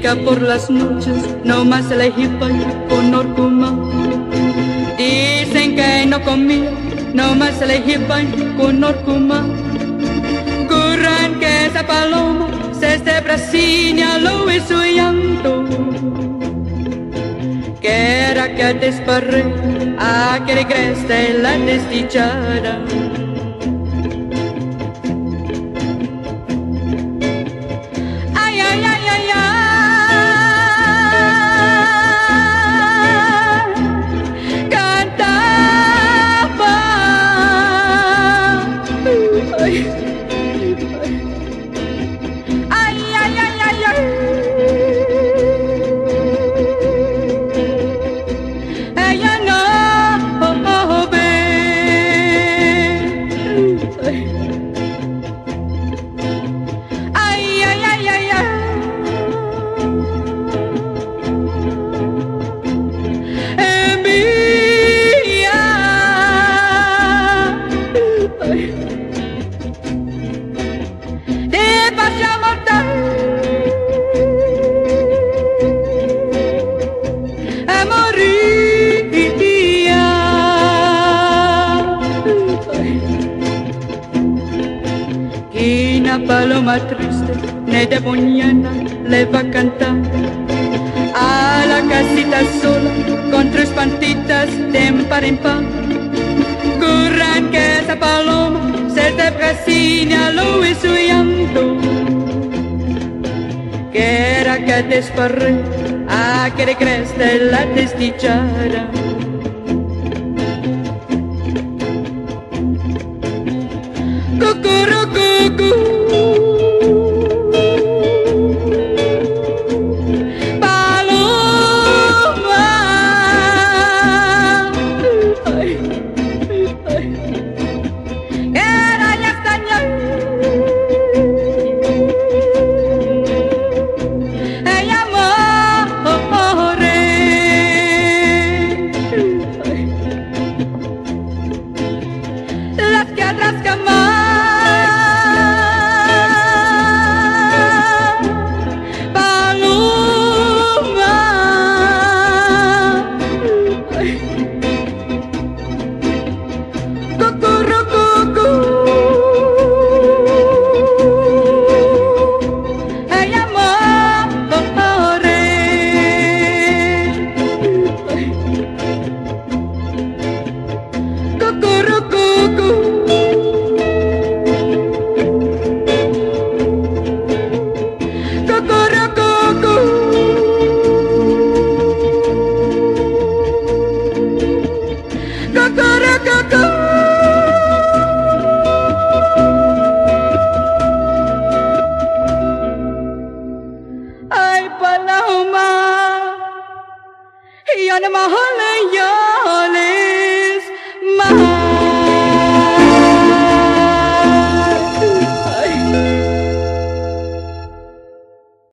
que por las noches no más se le hipan con orcuma. Dicen que no comía, no más se le hipan con orcuma. Curran que esa paloma se estebracina lo y su llanto. Que era que desparré a que regrese la desdichada. Una paloma triste, ne de mañana le va a cantar a la casita sola con tres pantitas de par en par. Curran que esa paloma se te presina lo y su llanto. Que era que desparré a que regrese la desdichada. Las que atrás jamás